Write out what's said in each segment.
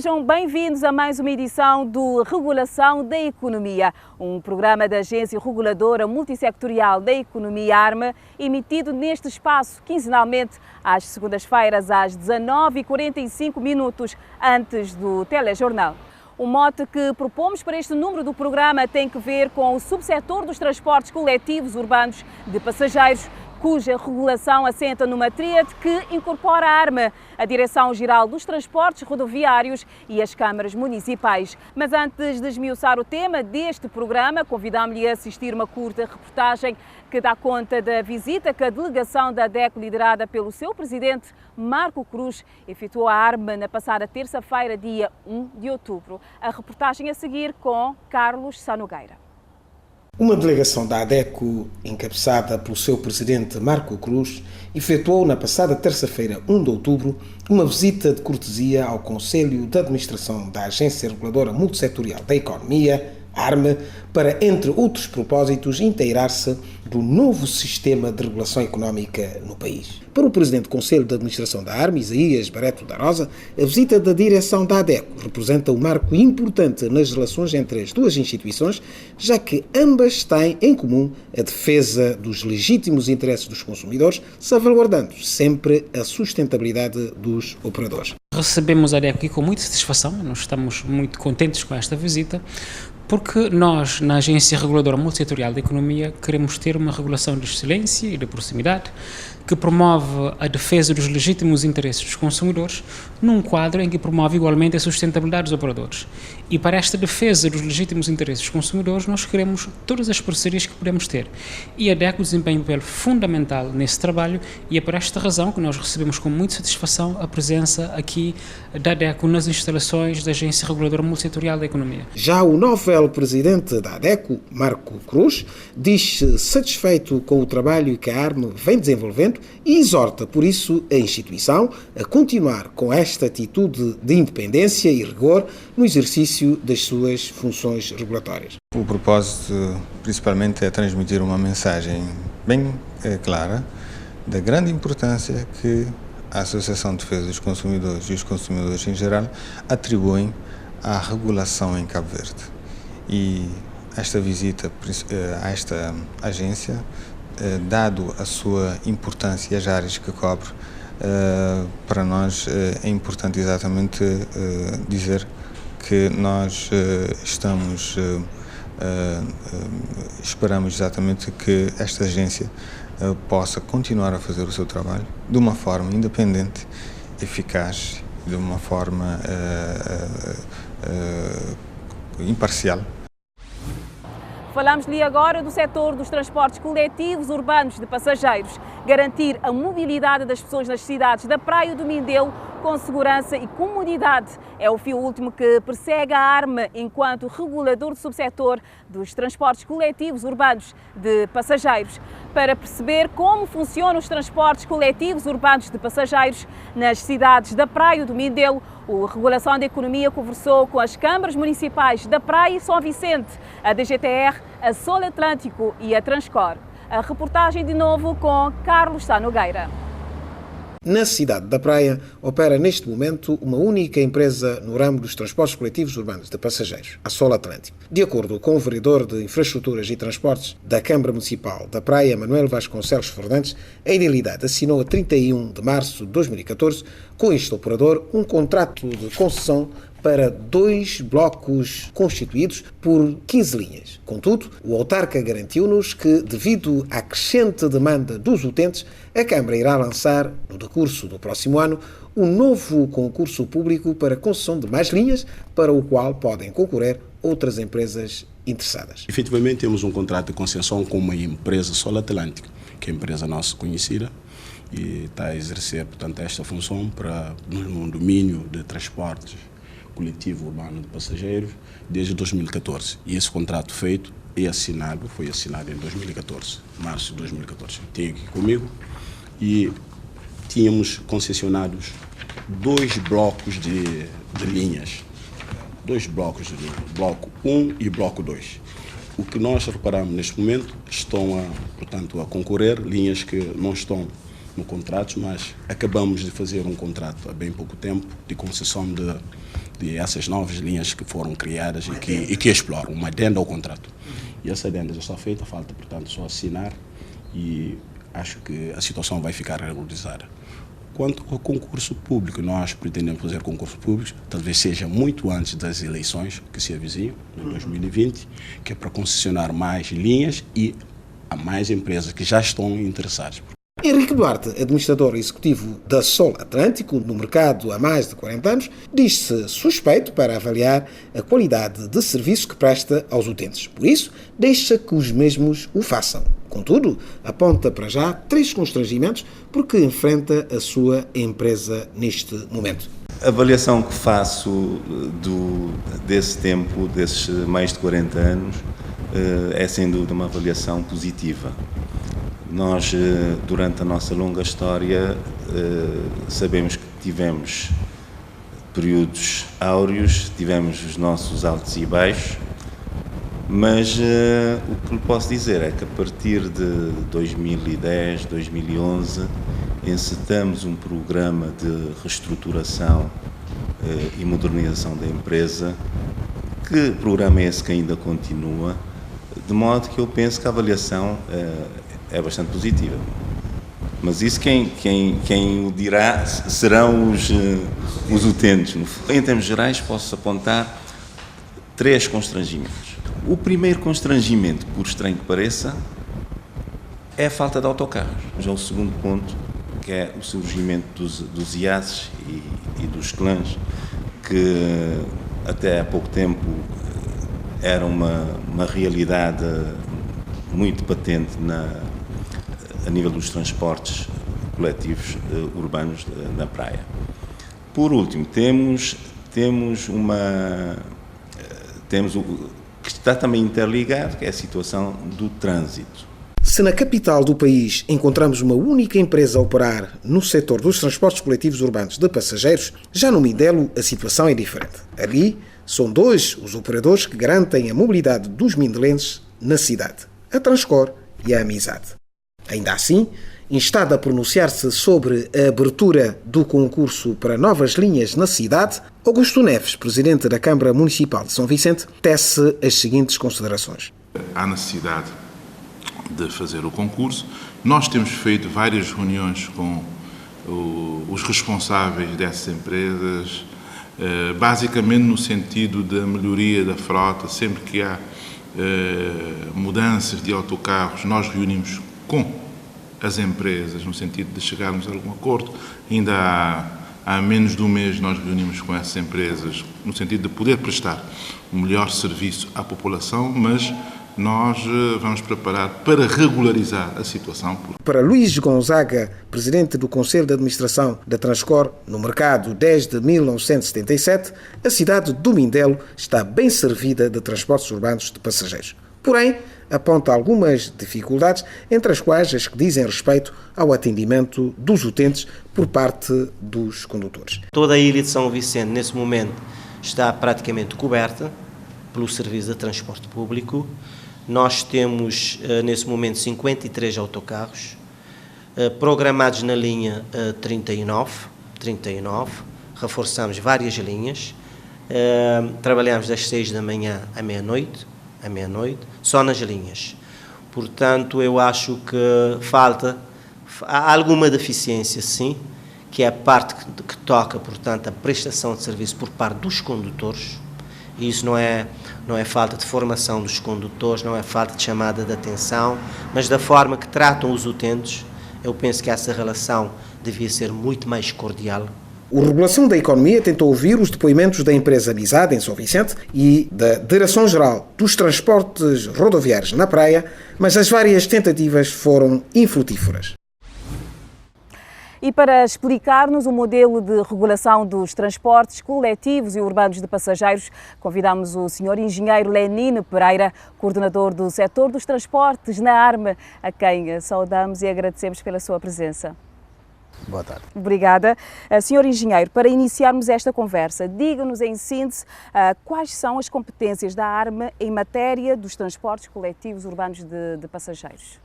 Sejam bem-vindos a mais uma edição do Regulação da Economia, um programa da Agência Reguladora Multissectorial da Economia ARME, emitido neste espaço quinzenalmente às segundas-feiras às 19h45, antes do telejornal. O mote que propomos para este número do programa tem que ver com o subsetor dos transportes coletivos urbanos de passageiros, cuja regulação assenta numa tríade que incorpora a ARME, a Direção-Geral dos Transportes Rodoviários e as câmaras municipais. Mas antes de esmiuçar o tema deste programa, convidamos-lhe a assistir uma curta reportagem que dá conta da visita que a delegação da ADECO, liderada pelo seu presidente Marco Cruz, efetuou à ARME na passada terça-feira, dia 1 de outubro. A reportagem a seguir com Carlos Sá Nogueira. Uma delegação da ADECO, encabeçada pelo seu presidente Marco Cruz, efetuou na passada terça-feira, 1 de outubro, uma visita de cortesia ao Conselho de Administração da Agência Reguladora Multissetorial da Economia, ARME, para, entre outros propósitos, inteirar-se do novo sistema de regulação económica no país. Para o presidente do Conselho de Administração da ARME, Isaías Barreto da Rosa, a visita da direção da ADECO representa um marco importante nas relações entre as duas instituições, já que ambas têm em comum a defesa dos legítimos interesses dos consumidores, salvaguardando sempre a sustentabilidade dos operadores. Recebemos a ADECO aqui com muita satisfação, nós estamos muito contentes com esta visita, porque nós, na Agência Reguladora Multissetorial da Economia, queremos ter uma regulação de excelência e de proximidade que promove a defesa dos legítimos interesses dos consumidores num quadro em que promove igualmente a sustentabilidade dos operadores. E para esta defesa dos legítimos interesses dos consumidores, nós queremos todas as parcerias que podemos ter. E a ADECO desempenha um papel fundamental nesse trabalho e é por esta razão que nós recebemos com muita satisfação a presença aqui da ADECO nas instalações da Agência Reguladora Multissetorial da Economia. Já o novo presidente da ADECO, Marco Cruz, diz-se satisfeito com o trabalho que a ARME vem desenvolvendo e exorta, por isso, a instituição a continuar com esta atitude de independência e rigor no exercício das suas funções regulatórias. O propósito, principalmente, é transmitir uma mensagem bem clara da grande importância que a Associação de Defesa dos Consumidores e os consumidores em geral atribuem à regulação em Cabo Verde. E esta visita a esta agência, dado a sua importância e as áreas que cobre, para nós é importante exatamente dizer que nós esperamos exatamente que esta agência possa continuar a fazer o seu trabalho de uma forma independente, eficaz, de uma forma imparcial. Falamos-lhe agora do setor dos transportes coletivos urbanos de passageiros. Garantir a mobilidade das pessoas nas cidades da Praia do Mindelo com segurança e comodidade é o fim último que persegue a ARME enquanto regulador do subsetor dos transportes coletivos urbanos de passageiros. Para perceber como funcionam os transportes coletivos urbanos de passageiros nas cidades da Praia do Mindelo, o Regulação da Economia conversou com as câmaras municipais da Praia e São Vicente, a DGTR, a Sol Atlântico e a Transcor. A reportagem de novo com Carlos Sá Nogueira. Na cidade da Praia, opera neste momento uma única empresa no ramo dos transportes coletivos urbanos de passageiros, a Sol Atlântico. De acordo com o vereador de Infraestruturas e Transportes da Câmara Municipal da Praia, Manuel Vasconcelos Fernandes, a Idealidade assinou a 31 de março de 2014 com este operador um contrato de concessão para 2 blocos constituídos por 15 linhas. Contudo, o autarca garantiu-nos que, devido à crescente demanda dos utentes, a Câmara irá lançar, no decurso do próximo ano, um novo concurso público para concessão de mais linhas, para o qual podem concorrer outras empresas interessadas. Efetivamente, temos um contrato de concessão com uma empresa Sol Atlântico, que é a empresa nossa conhecida, e está a exercer, portanto, esta função para no domínio de transportes coletivo urbano de passageiros desde 2014. E esse contrato feito e assinado, foi assinado em 2014, março de 2014. Tenho aqui comigo e tínhamos concessionados 2 blocos de linhas. 2 blocos de linha, bloco 1 e bloco 2. O que nós reparamos neste momento estão portanto, a concorrer linhas que não estão no contrato, mas acabamos de fazer um contrato há bem pouco tempo de concessão de dessas novas linhas que foram criadas e que exploram, uma adenda ao contrato. E essa adenda já está feita, falta, portanto, só assinar e acho que a situação vai ficar regularizada. Quanto ao concurso público, nós pretendemos fazer concurso público, talvez seja muito antes das eleições que se avizinham, em 2020, que é para concessionar mais linhas e a mais empresas que já estão interessadas. Henrique Duarte, administrador executivo da Sol Atlântico, no mercado há mais de 40 anos, diz-se suspeito para avaliar a qualidade de serviço que presta aos utentes. Por isso, deixa que os mesmos o façam. Contudo, aponta para já 3 constrangimentos porque enfrenta a sua empresa neste momento. A avaliação que faço desse tempo, desses mais de 40 anos, é sem dúvida uma avaliação positiva. Nós, durante a nossa longa história, sabemos que tivemos períodos áureos, tivemos os nossos altos e baixos, mas o que lhe posso dizer é que a partir de 2010, 2011, encetamos um programa de reestruturação e modernização da empresa, que programa é esse que ainda continua, de modo que eu penso que a avaliação é bastante positiva. Mas isso quem o dirá serão os utentes. Em termos gerais, posso apontar 3 constrangimentos. O primeiro constrangimento, por estranho que pareça, é a falta de autocarros. Já o segundo ponto, que é o surgimento dos IASs e dos clãs, que até há pouco tempo era uma realidade muito patente a nível dos transportes coletivos urbanos na praia. Por último, temos o que está também interligado, que é a situação do trânsito. Se na capital do país encontramos uma única empresa a operar no setor dos transportes coletivos urbanos de passageiros, já no Mindelo a situação é diferente. Ali são 2 os operadores que garantem a mobilidade dos mindelenses na cidade, a Transcor e a Amizade. Ainda assim, instado a pronunciar-se sobre a abertura do concurso para novas linhas na cidade, Augusto Neves, presidente da Câmara Municipal de São Vicente, tece as seguintes considerações. Há necessidade de fazer o concurso. Nós temos feito várias reuniões com os responsáveis dessas empresas, basicamente no sentido da melhoria da frota. Sempre que há mudanças de autocarros, nós reunimos com as empresas no sentido de chegarmos a algum acordo. Ainda há menos de um mês nós reunimos com essas empresas no sentido de poder prestar o melhor serviço à população, mas nós vamos preparar para regularizar a situação. Para Luís Gonzaga, presidente do Conselho de Administração da Transcor, no mercado desde 1977, a cidade do Mindelo está bem servida de transportes urbanos de passageiros. Porém, aponta algumas dificuldades, entre as quais as que dizem respeito ao atendimento dos utentes por parte dos condutores. Toda a ilha de São Vicente, nesse momento, está praticamente coberta pelo serviço de transporte público. Nós temos, nesse momento, 53 autocarros, programados na linha 39, reforçamos várias linhas, trabalhamos das 6 da manhã à meia-noite, só nas linhas. Portanto, eu acho que há alguma deficiência, sim, que é a parte que toca, portanto, a prestação de serviço por parte dos condutores. E isso não é falta de formação dos condutores, não é falta de chamada de atenção, mas da forma que tratam os utentes. Eu penso que essa relação devia ser muito mais cordial. O Regulação da Economia tentou ouvir os depoimentos da empresa Amizade, em São Vicente, e da Direção-Geral dos Transportes Rodoviários na Praia, mas as várias tentativas foram infrutíferas. E para explicar-nos o modelo de regulação dos transportes coletivos e urbanos de passageiros, convidamos o Sr. Engenheiro Lenine Pereira, coordenador do setor dos transportes na ARME, a quem saudamos e agradecemos pela sua presença. Boa tarde. Obrigada. Senhor Engenheiro, para iniciarmos esta conversa, diga-nos em síntese quais são as competências da ARME em matéria dos transportes coletivos urbanos de passageiros.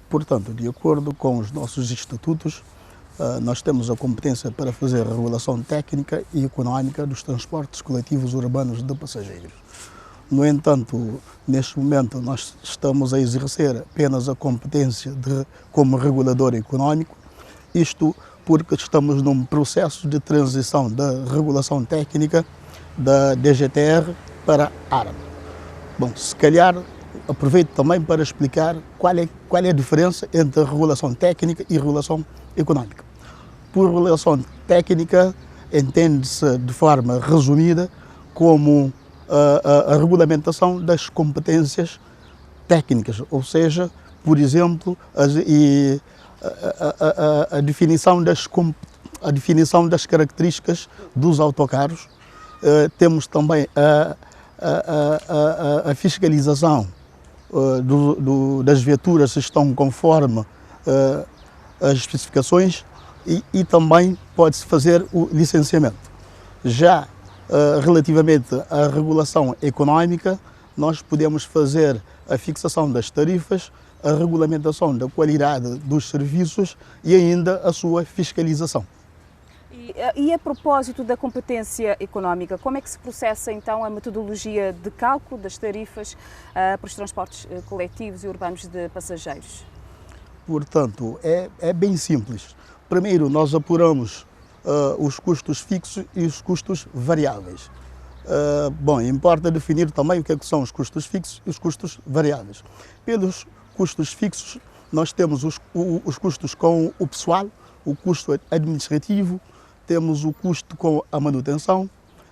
Portanto, de acordo com os nossos estatutos, Nós temos a competência para fazer a regulação técnica e económica dos transportes coletivos urbanos de passageiros. No entanto, neste momento, nós estamos a exercer apenas a competência como regulador económico, isto porque estamos num processo de transição da regulação técnica da DGTR para a ARME. Bom, se calhar aproveito também para explicar qual é a diferença entre a regulação técnica e a regulação económica. Por regulação técnica, entende-se de forma resumida como a regulamentação das competências técnicas, ou seja, por exemplo, a definição das características dos autocarros. Temos também a fiscalização das viaturas se estão conforme as especificações e também pode-se fazer o licenciamento. Já relativamente à regulação económica, nós podemos fazer a fixação das tarifas, a regulamentação da qualidade dos serviços e ainda a sua fiscalização. E a propósito da competência económica, como é que se processa então a metodologia de cálculo das tarifas para os transportes coletivos e urbanos de passageiros? Portanto, é bem simples. Primeiro, nós apuramos os custos fixos e os custos variáveis. Bom, importa definir também o que são os custos fixos e os custos variáveis. Pelos custos fixos, nós temos os custos com o pessoal, o custo administrativo, temos o custo com a manutenção,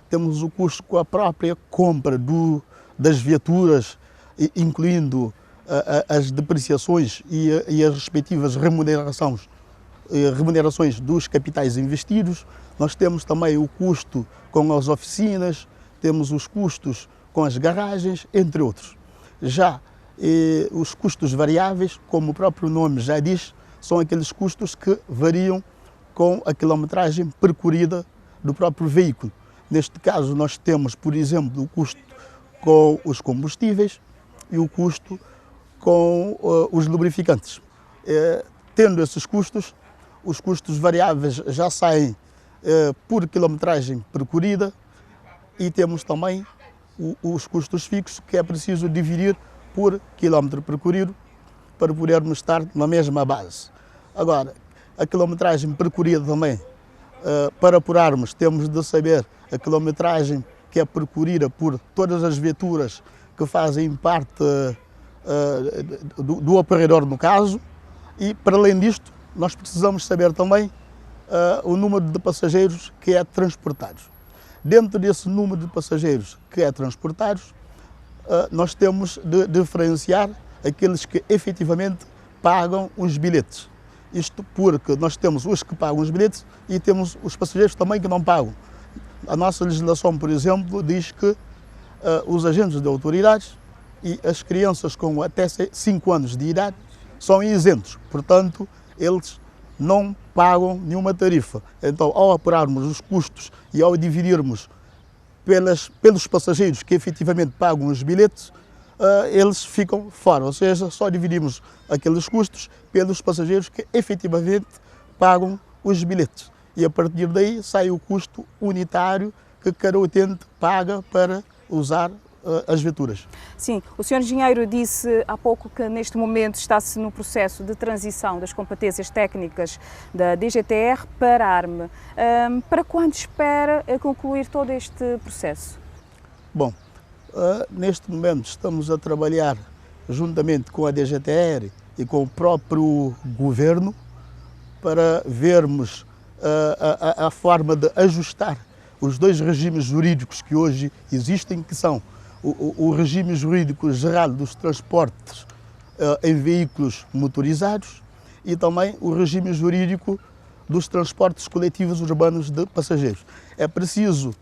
temos o custo com a própria compra das viaturas, incluindo as depreciações e as respectivas remunerações dos capitais investidos. Nós temos também o custo com as oficinas, temos os custos com as garagens, entre outros. Já os custos variáveis, como o próprio nome já diz, são aqueles custos que variam com a quilometragem percorrida do próprio veículo. Neste caso, nós temos, por exemplo, o custo com os combustíveis e o custo com os lubrificantes. Tendo esses custos, os custos variáveis já saem por quilometragem percorrida e temos também os custos fixos, que é preciso dividir por quilómetro percorrido para podermos estar na mesma base. Agora, a quilometragem percorrida também, para apurarmos, temos de saber a quilometragem que é percorrida por todas as viaturas que fazem parte do operador no caso, e para além disto, nós precisamos saber também o número de passageiros que é transportado. Dentro desse número de passageiros que é transportado, nós temos de diferenciar aqueles que efetivamente pagam os bilhetes. Isto porque nós temos os que pagam os bilhetes e temos os passageiros também que não pagam. A nossa legislação, por exemplo, diz que os agentes de autoridades e as crianças com até 5 anos de idade são isentos. Portanto, eles não pagam nenhuma tarifa. Então, ao apurarmos os custos e ao dividirmos pelos passageiros que efetivamente pagam os bilhetes, eles ficam fora, ou seja, só dividimos aqueles custos pelos passageiros que efetivamente pagam os bilhetes. E a partir daí sai o custo unitário que cada utente paga para usar as viaturas. Sim, o Sr. Engenheiro disse há pouco que neste momento está-se no processo de transição das competências técnicas da DGTR para a ARME. Para quando espera concluir todo este processo? Bom, neste momento estamos a trabalhar juntamente com a DGTR e com o próprio Governo para vermos a forma de ajustar os dois regimes jurídicos que hoje existem, que são o regime jurídico geral dos transportes em veículos motorizados e também o regime jurídico dos transportes coletivos urbanos de passageiros. É preciso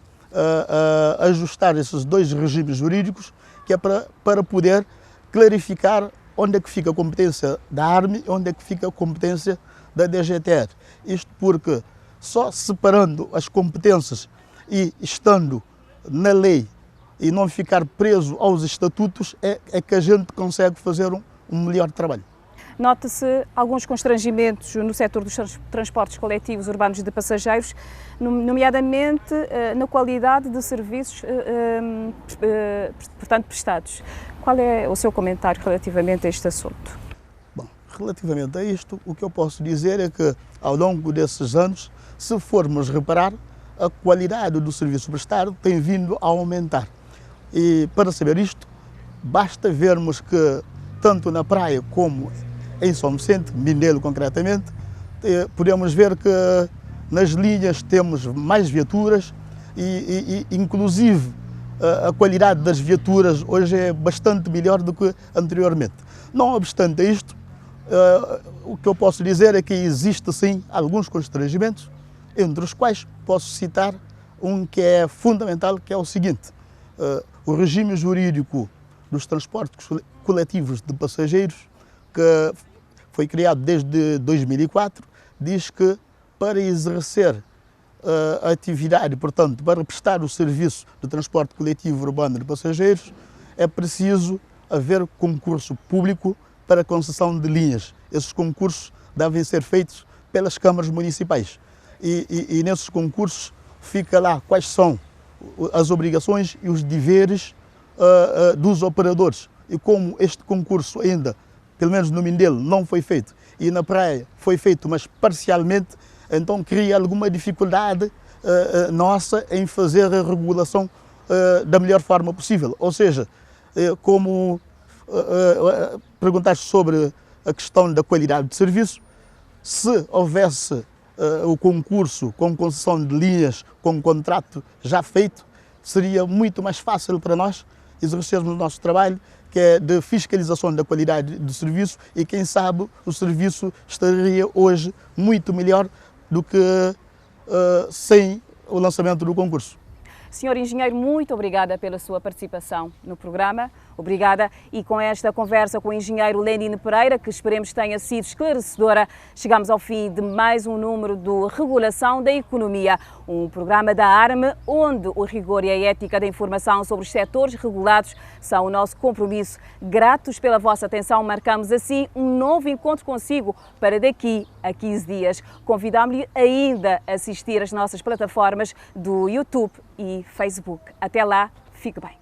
ajustar esses dois regimes jurídicos, que é para poder clarificar onde é que fica a competência da ARME e onde é que fica a competência da DGTR. Isto porque só separando as competências e estando na lei e não ficar preso aos estatutos é que a gente consegue fazer um melhor trabalho. nota-se alguns constrangimentos no setor dos transportes coletivos urbanos de passageiros, nomeadamente na qualidade de serviços, portanto, prestados. Qual é o seu comentário relativamente a este assunto? Bom, relativamente a isto, o que eu posso dizer é que, ao longo desses anos, se formos reparar, a qualidade do serviço prestado tem vindo a aumentar. E para saber isto, basta vermos que, tanto na praia como em São Vicente, Mindelo concretamente, podemos ver que nas linhas temos mais viaturas e inclusive, a qualidade das viaturas hoje é bastante melhor do que anteriormente. Não obstante isto, o que eu posso dizer é que existe sim alguns constrangimentos, entre os quais posso citar um que é fundamental, que é o seguinte: o regime jurídico dos transportes coletivos de passageiros, que foi criado desde 2004, diz que para exercer a atividade, portanto, para prestar o serviço de transporte coletivo urbano de passageiros, é preciso haver concurso público para concessão de linhas. Esses concursos devem ser feitos pelas câmaras municipais. E nesses concursos fica lá quais são as obrigações e os deveres dos operadores. E como este concurso ainda, pelo menos no Mindelo, não foi feito, e na praia foi feito, mas parcialmente, então cria alguma dificuldade nossa em fazer a regulação da melhor forma possível. Ou seja, como perguntaste sobre a questão da qualidade de serviço, se houvesse o concurso com concessão de linhas, com contrato já feito, seria muito mais fácil para nós exercermos o nosso trabalho, que é de fiscalização da qualidade do serviço, e quem sabe o serviço estaria hoje muito melhor do que sem o lançamento do concurso. Senhor Engenheiro, muito obrigada pela sua participação no programa. Obrigada. E com esta conversa com o Engenheiro Lenine Pereira, que esperemos tenha sido esclarecedora, chegamos ao fim de mais um número do Regulação da Economia, um programa da ARME, onde o rigor e a ética da informação sobre os setores regulados são o nosso compromisso. Gratos pela vossa atenção, marcamos assim um novo encontro consigo para daqui a 15 dias. Convidamos-lhe ainda a assistir às nossas plataformas do YouTube e Facebook. Até lá, fique bem.